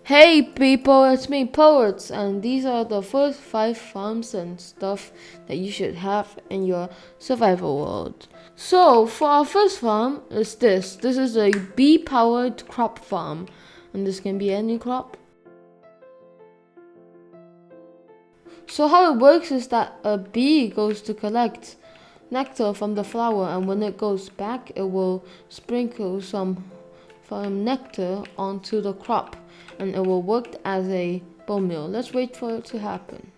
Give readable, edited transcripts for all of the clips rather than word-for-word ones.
Hey people, it's me Poets, and these are the first 5 farms and stuff that you should have in your survival world. So for our first farm is this. This is a bee powered crop farm, and this can be any crop. So how it works is that a bee goes to collect nectar from the flower, and when it goes back it will sprinkle some nectar onto the crop, and it will work as a bone meal. Let's wait for it to happen.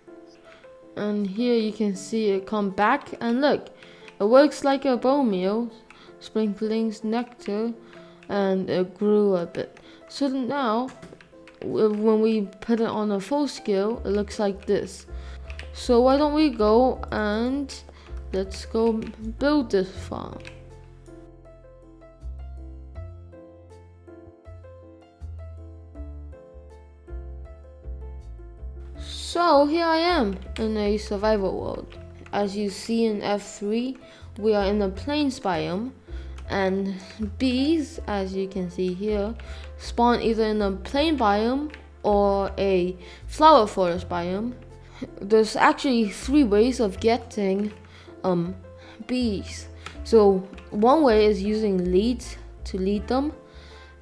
And here you can see it come back, and look, it works like a bone meal, sprinkling nectar, and it grew a bit. So now when we put it on a full scale, it looks like this. So why don't we go and let's go build this farm. So here I am in a survival world. As you see in F3, we are in a plains biome, and bees, as you can see here, spawn either in a plain biome or a flower forest biome. There's actually 3 ways of getting bees. So one way is using leads to lead them.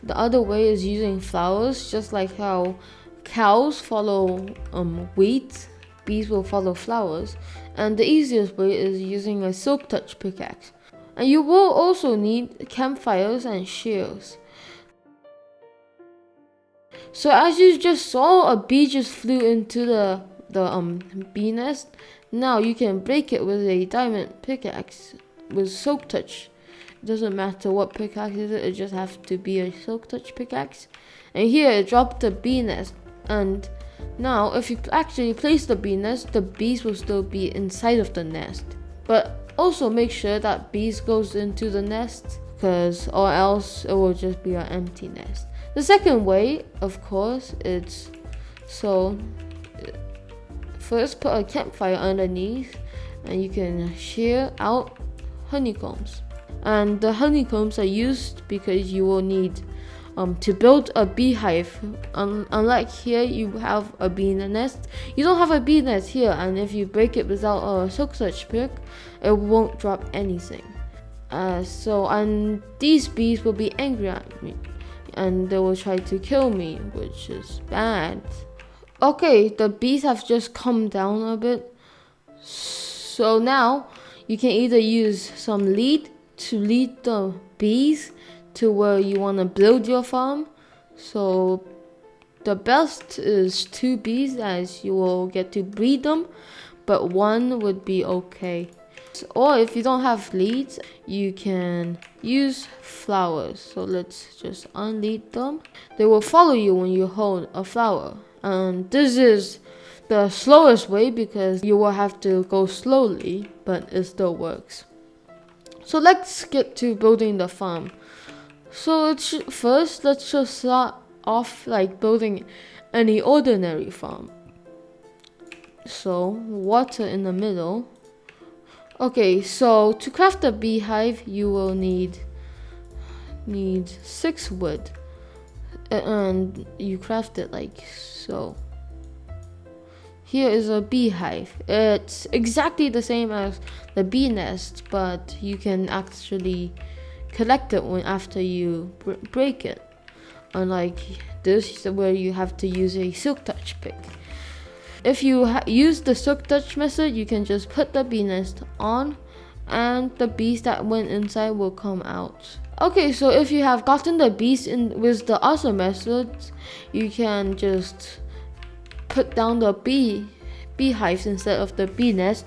The other way is using flowers, just like how cows follow wheat, bees will follow flowers. And the easiest way is using a silk touch pickaxe. And you will also need campfires and shears. So as you just saw, a bee just flew into the bee nest. Now you can break it with a diamond pickaxe with silk touch. It doesn't matter what pickaxe is it just has to be a silk touch pickaxe. And here it dropped the bee nest. And now if you actually place the bee nest, the bees will still be inside of the nest. But also make sure that bees goes into the nest, or else it will just be an empty nest. The second way, of course, is first put a campfire underneath, and you can shear out honeycombs. And the honeycombs are used because you will need to build a beehive. Unlike here, you have a bee nest. You don't have a bee nest here, and if you break it without a silk touch pick, it won't drop anything. And these bees will be angry at me, and they will try to kill me, which is bad. Okay, the bees have just calmed down a bit. So now you can either use some lead to lead the bees to where you want to build your farm. So the best is 2 bees, as you will get to breed them, but 1 would be okay. Or if you don't have leads, you can use flowers. So let's just unlead them. They will follow you when you hold a flower. And this is the slowest way because you will have to go slowly, but it still works. So let's get to building the farm. So first, let's just start off like building any ordinary farm. So water in the middle. Okay, so to craft a beehive, you will need 6 wood, and you craft it like so. Here is a beehive. It's exactly the same as the bee nest, but you can actually collect it after you break it. Unlike this, where you have to use a silk touch pick. If you use the silk touch method, you can just put the bee nest on, and the bees that went inside will come out. Okay, so if you have gotten the bees in with the other methods, you can just put down the beehives instead of the bee nest,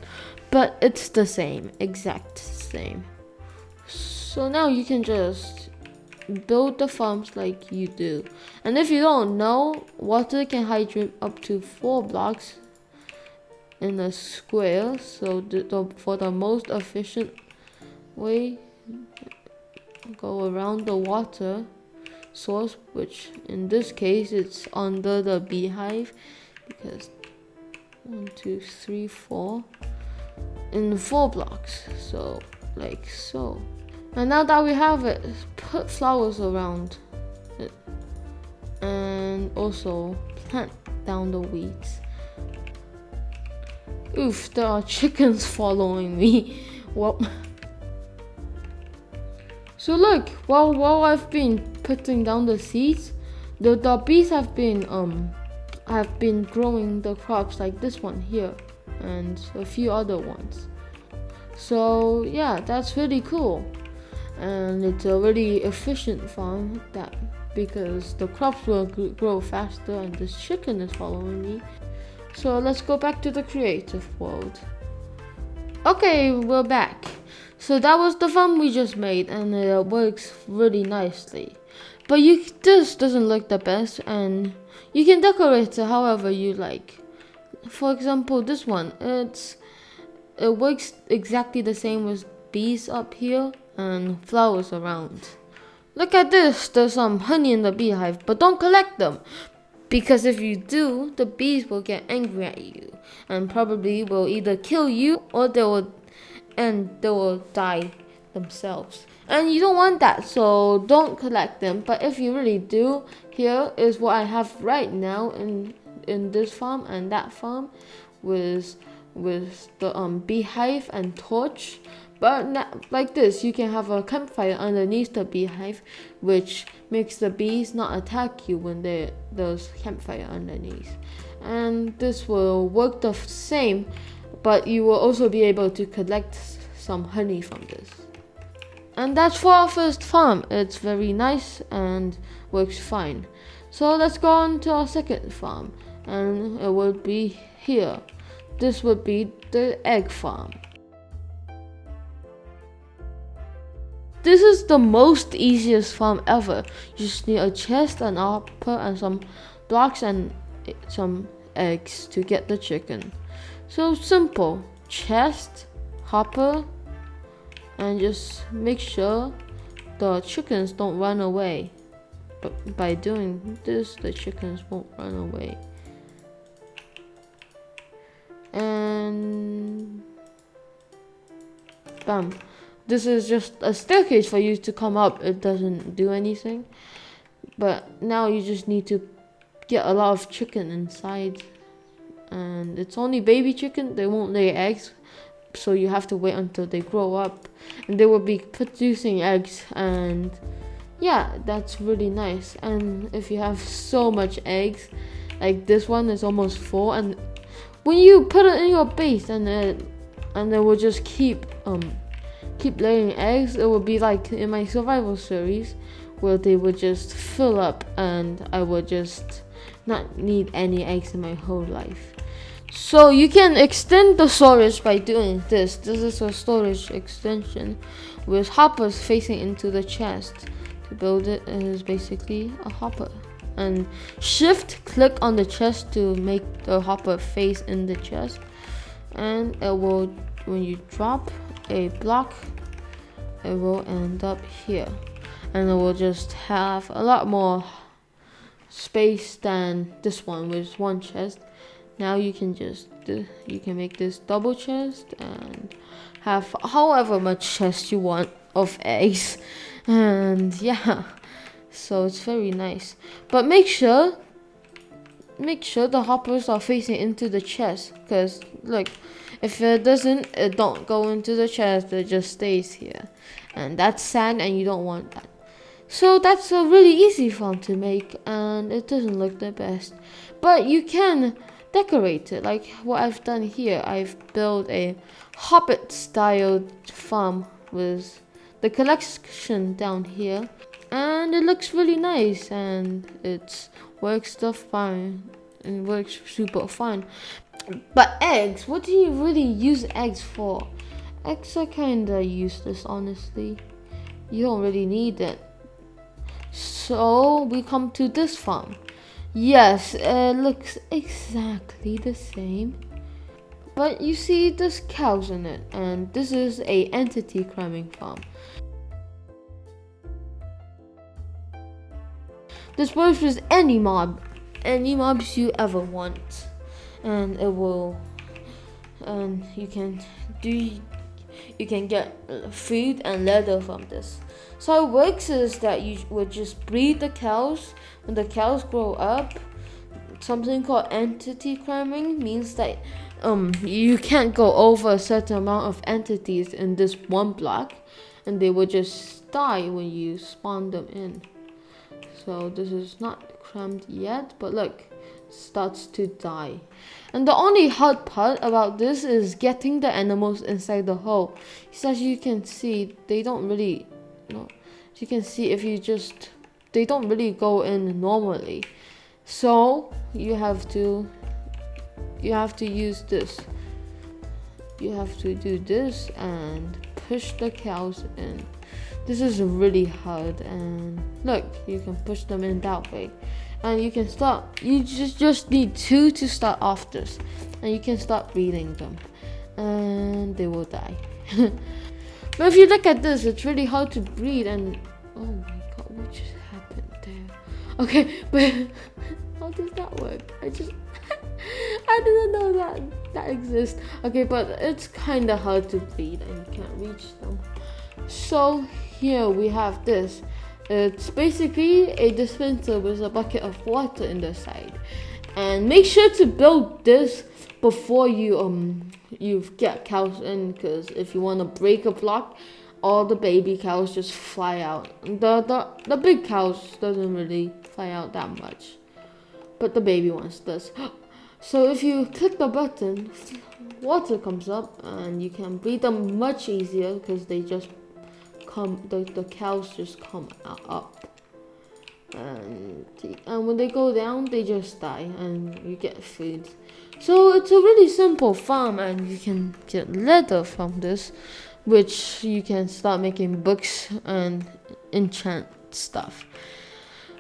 but it's the same, exact same. So now you can just build the farms like you do. And if you don't know, water can hydrate up to 4 blocks in a square. So for the most efficient way, go around the water source, which in this case it's under the beehive, because 1, 2, 3, 4 in 4 blocks. So like so. And now that we have it, put flowers around it. And also plant down the weeds. Oof, there are chickens following me. Well, so look, while I've been putting down the seeds, the bees have been growing the crops like this one here and a few other ones. So yeah, that's really cool, and it's a really efficient farm that because the crops will grow faster and this chicken is following me. So let's go back to the creative world. Okay, we're back. So that was the farm we just made, and it works really nicely. But this doesn't look the best, and you can decorate it however you like. For example, this one, it works exactly the same as bees up here and flowers around. Look at this, there's some honey in the beehive, but don't collect them. Because if you do, the bees will get angry at you and probably will either kill you or they will die themselves. And you don't want that, so don't collect them. But if you really do, here is what I have right now in this farm and that farm with the beehive and torch. But like this, you can have a campfire underneath the beehive, which makes the bees not attack you when there's campfire underneath. And this will work the same, but you will also be able to collect some honey from this. And that's for our first farm. It's very nice and works fine. So let's go on to our second farm, and it will be here. This would be the egg farm. This is the most easiest farm ever. You just need a chest, an hopper, and some blocks and some eggs to get the chicken. So simple. Chest, hopper, and just make sure the chickens don't run away. But by doing this, the chickens won't run away. And bam. This is just a staircase for you to come up. It doesn't do anything. But now you just need to get a lot of chicken inside. And it's only baby chicken. They won't lay eggs. So you have to wait until they grow up. And they will be producing eggs. And yeah, that's really nice. And if you have so much eggs, like this one is almost full. And when you put it in your base and they will just keep laying eggs, it would be like in my survival series where they would just fill up and I would just not need any eggs in my whole life. So you can extend the storage by doing this. This is a storage extension with hoppers facing into the chest. To build it is basically a hopper. And shift click on the chest to make the hopper face in the chest, and it will, when you drop a block, it will end up here, and it will just have a lot more space than this one with one chest. Now you can make this double chest and have however much chest you want of eggs, and yeah, so it's very nice. But make sure the hoppers are facing into the chest, because look, if it doesn't, it don't go into the chest, it just stays here, and that's sad and you don't want that. So that's a really easy farm to make, and it doesn't look the best, but you can decorate it like what I've done here. I've built a Hobbit style farm with the collection down here, and it looks really nice, and it works fine and works super fine. But eggs, what do you really use eggs for? Eggs are kinda useless, honestly. You don't really need it. So we come to this farm. Yes, it looks exactly the same, but you see there's cows in it, and this is a entity climbing farm. This works with any mobs you ever want, and you can get food and leather from this. So how it works is that you would just breed the cows. When the cows grow up, something called entity cramming means that you can't go over a certain amount of entities in this one block, and they will just die when you spawn them in. So this is not crammed yet, but look, starts to die. And the only hard part about this is getting the animals inside the hole. So as you can see, they don't really, as you can see, they don't really go in normally. So you have to use this. You have to do this and push the cows in. This is really hard, and look, you can push them in that way. And you can start, you just need 2 to start off this, and you can start breeding them, and they will die. But if you look at this, it's really hard to breed, and oh my god, what just happened there? Okay, but how does that work? I didn't know that exists. Okay, but it's kind of hard to breed, and you can't reach them. So here we have this. It's basically a dispenser with a bucket of water in the side. And make sure to build this before you get cows in, because if you want to break a block, all the baby cows just fly out. The big cows doesn't really fly out that much, but the baby ones does. So if you click the button, water comes up, and you can breed them much easier because they just the cows just come up, and when they go down, they just die, and you get food. So it's a really simple farm, and you can get leather from this, which you can start making books and enchant stuff.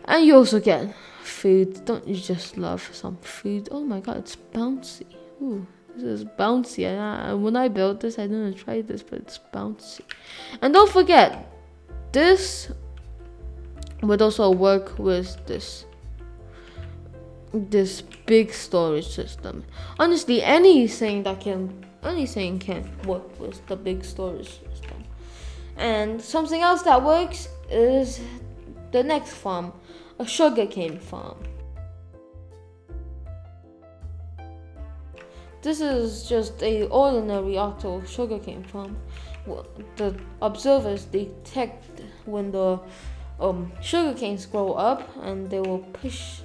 And you also get food. Don't you just love some food? Oh my god, it's bouncy. Ooh. This is bouncy. When I built this, I didn't try this, but it's bouncy. And don't forget, this would also work with this big storage system. Honestly, anything can work with the big storage system. And something else that works is the next farm, a sugarcane farm. This is just a ordinary auto sugarcane farm. The observers detect when the sugarcanes grow up, and they will push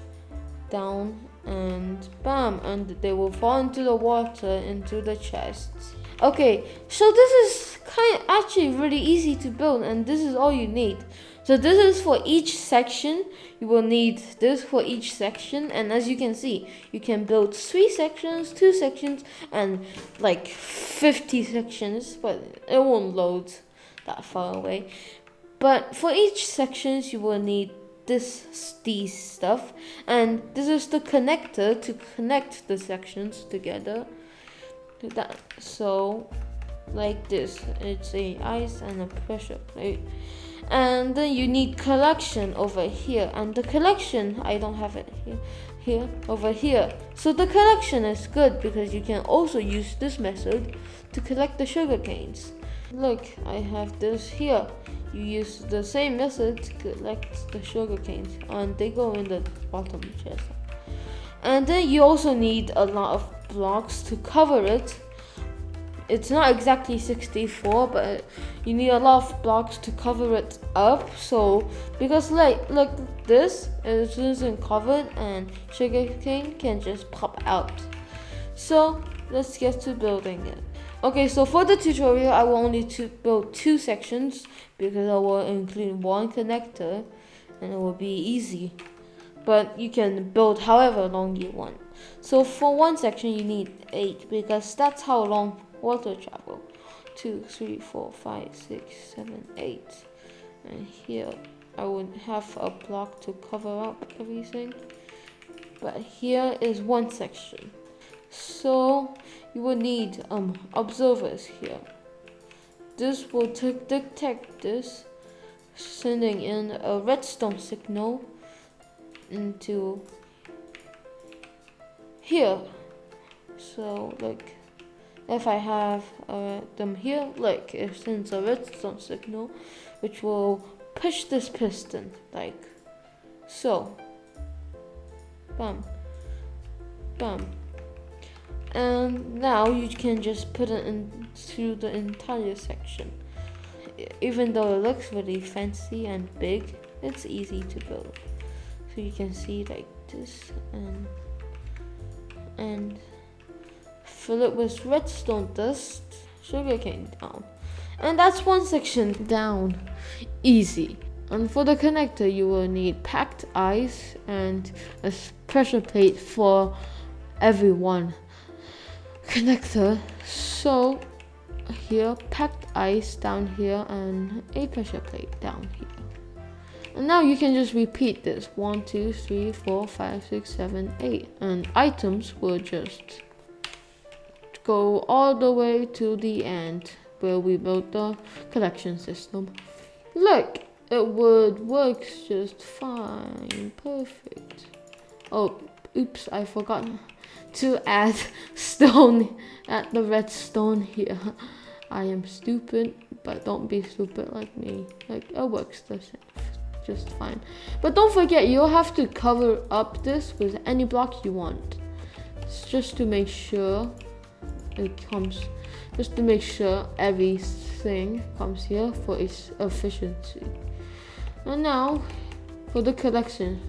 down, and bam, and they will fall into the water, into the chests. Okay, so this is actually really easy to build, and this is all you need. So this is for each section. You will need this for each section, and as you can see, you can build 3 sections, 2 sections, and like 50 sections, but it won't load that far away. But for each sections, you will need these stuff, and this is the connector to connect the sections together. So like this, it's a ice and a pressure plate. And then you need collection over here, and the collection, I don't have it here over here. So the collection is good because you can also use this method to collect the sugar canes. Look, I have this here. You use the same method to collect the sugar canes, and they go in the bottom chest. And then you also need a lot of blocks to cover it. It's not exactly 64, but you need a lot of blocks to cover it up. So, because look, this isn't covered, and sugarcane can just pop out. So, let's get to building it. Okay, so for the tutorial, I will only build 2 sections because I will include 1 connector, and it will be easy. But you can build however long you want. So for 1 section, you need 8 because that's how long water travel. 2, 3, 4, 5, 6, 7, 8. And here I would have a block to cover up everything. But here is 1 section. So you will need observers here. This will detect this, sending in a redstone signal into here. So like if I have them here, like it sends a redstone signal which will push this piston like so. Bam. bam. And now you can just put it into the entire section. Even though it looks really fancy and big, it's easy to build. So you can see like this, and fill it with redstone dust, sugarcane down. And that's one section down. Easy. And for the connector, you will need packed ice and a pressure plate for every one connector. So here, packed ice down here and a pressure plate down here. And now you can just repeat this 1, 2, 3, 4, 5, 6, 7, 8, and items will just go all the way to the end where we built the collection system. Look, it works just fine. Perfect. Oh, oops, I forgot to add stone at the redstone here. I am stupid, but don't be stupid like me. Like, it works just fine. But don't forget, you'll have to cover up this with any block you want. It's just to make sure everything comes here for its efficiency. And now, for the collection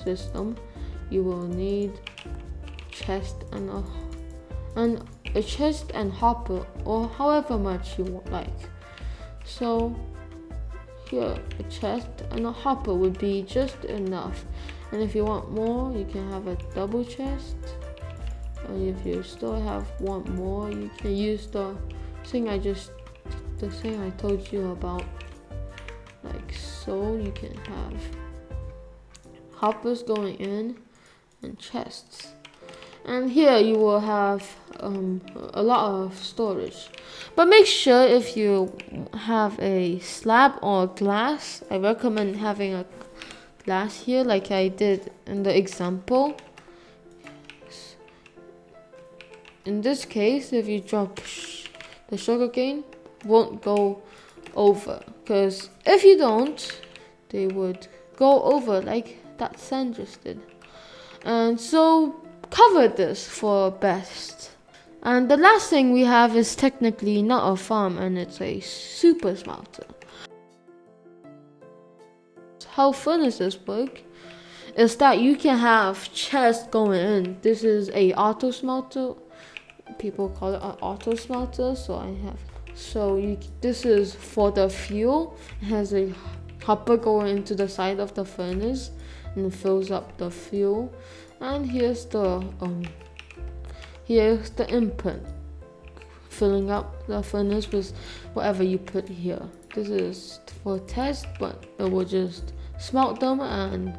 system, you will need chest and a chest and hopper, or however much you like. So here, a chest and a hopper would be just enough. And if you want more, you can have a double chest. And if you still want more, you can use the thing I told you about. Like so, you can have hoppers going in and chests. And here you will have a lot of storage. But make sure if you have a slab or glass, I recommend having a glass here like I did in the example. In this case, if you drop the sugarcane, won't go over, because if you don't, they would go over like that sand just did. And so cover this for best. And the last thing we have is technically not a farm, and it's a super smelter. How furnaces work is that you can have chests going in. This is a auto smelter. People call it an auto smelter. This is for the fuel. It has a hopper going into the side of the furnace and it fills up the fuel. And here's the input, filling up the furnace with whatever you put here. This is for test, but it will just smelt them and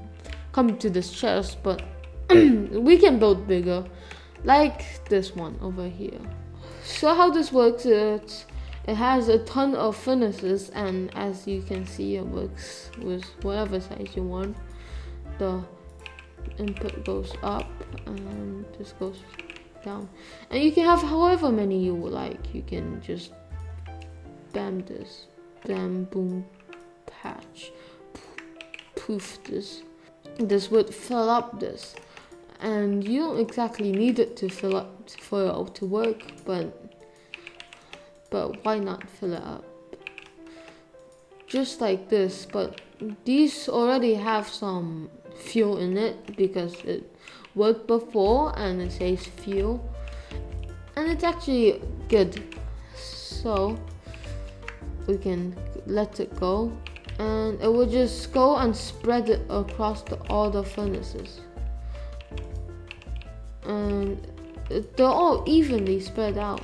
come to this chest. But we can build bigger, like this one over here. So how this works is it has a ton of furnaces, and as you can see, it works with whatever size you want. The input goes up and this goes down, and you can have however many you would like. You can just bam this, bam boom patch, poof this. This would fill up this, and you don't exactly need it to fill up for it to work, but why not fill it up just like this? But these already have some fuel in it because it worked before and it saves fuel, and it's actually good. So we can let it go, and it will just go and spread it across all the furnaces, and they're all evenly spread out,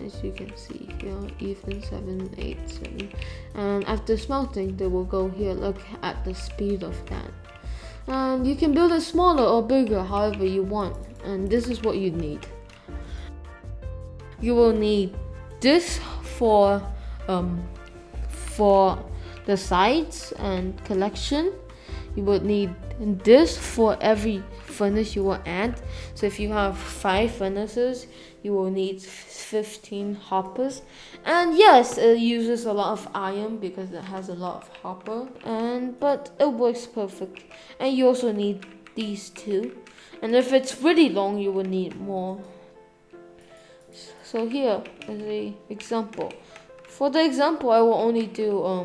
as you can see here, even 7, 8, 7. And after smelting, they will go here. Look at the speed of that. And you can build it smaller or bigger, however you want. And this is what you need. You will need this for the sides and collection. You would need this for every furnace you will add. So if you have 5 furnaces, you will need 15 hoppers. And yes, it uses a lot of iron because it has a lot of hopper, but it works perfect. And you also need these two. And if it's really long, you will need more. So here is a example. For the example, I will only do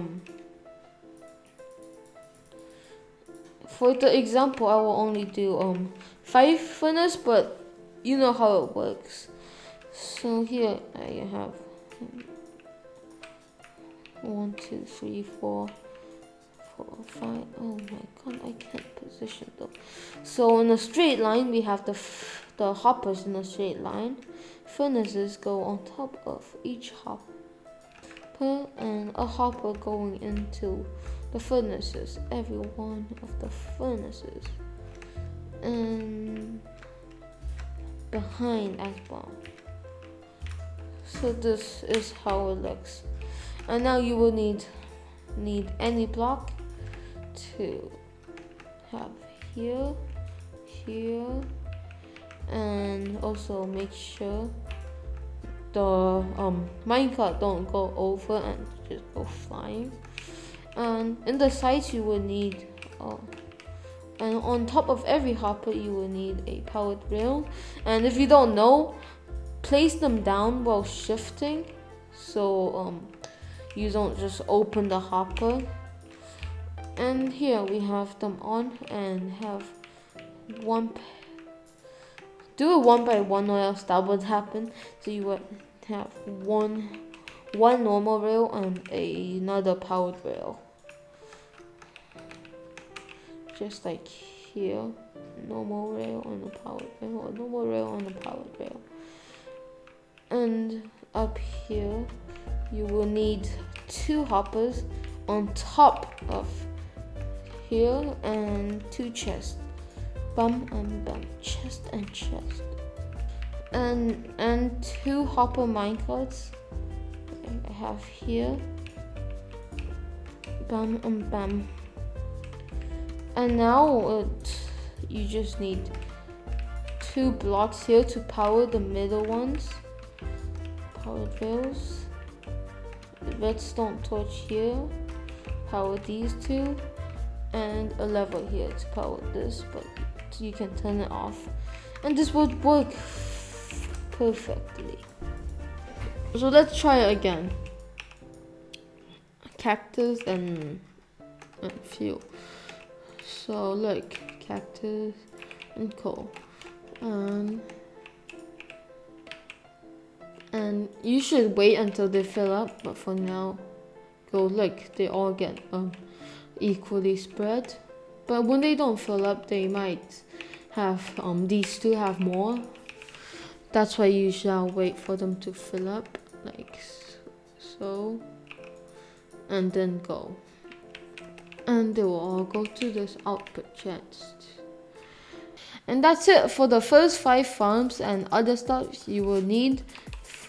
5 furnace, but you know how it works. So here I have 1, 2, 3, 4, 5. Oh my god, I can't position them. So in a straight line, we have the hoppers in a straight line. Furnaces go on top of each hopper, and a hopper going into the furnaces, every one of the furnaces, and behind as well. So this is how it looks. And now you will need any block to have here, and also make sure the minecart don't go over and just go flying. And in the sides you will need and on top of every hopper you will need a powered rail. And if you don't know, place them down while shifting, so you don't just open the hopper. And here we have them on, and have do it 1 by 1 or else that would happen. So you would have one normal rail and another powered rail, just like here. Normal rail and a powered rail, or normal rail and a powered rail. And up here you will need 2 hoppers on top of here, and 2 chests. Bum and bum, chest and chest. And 2 hopper minecarts I have here. Bum and bum. And now you just need 2 blocks here to power the middle ones. Powered rails. Redstone torch here. Power these 2. And a lever here to power this, but you can turn it off. And this would work perfectly. So let's try it again. Cactus and fuel. So look, cactus and coal. And you should wait until they fill up, but for now, go look, they all get equally spread. But when they don't fill up, they might have these 2 have more. That's why you shall wait for them to fill up, like so, and then go. And they will all go to this output chest. And that's it for the first 5 farms and other stuff you will need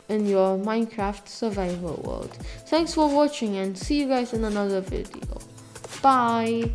in your Minecraft survival world. Thanks for watching, and see you guys in another video. Bye!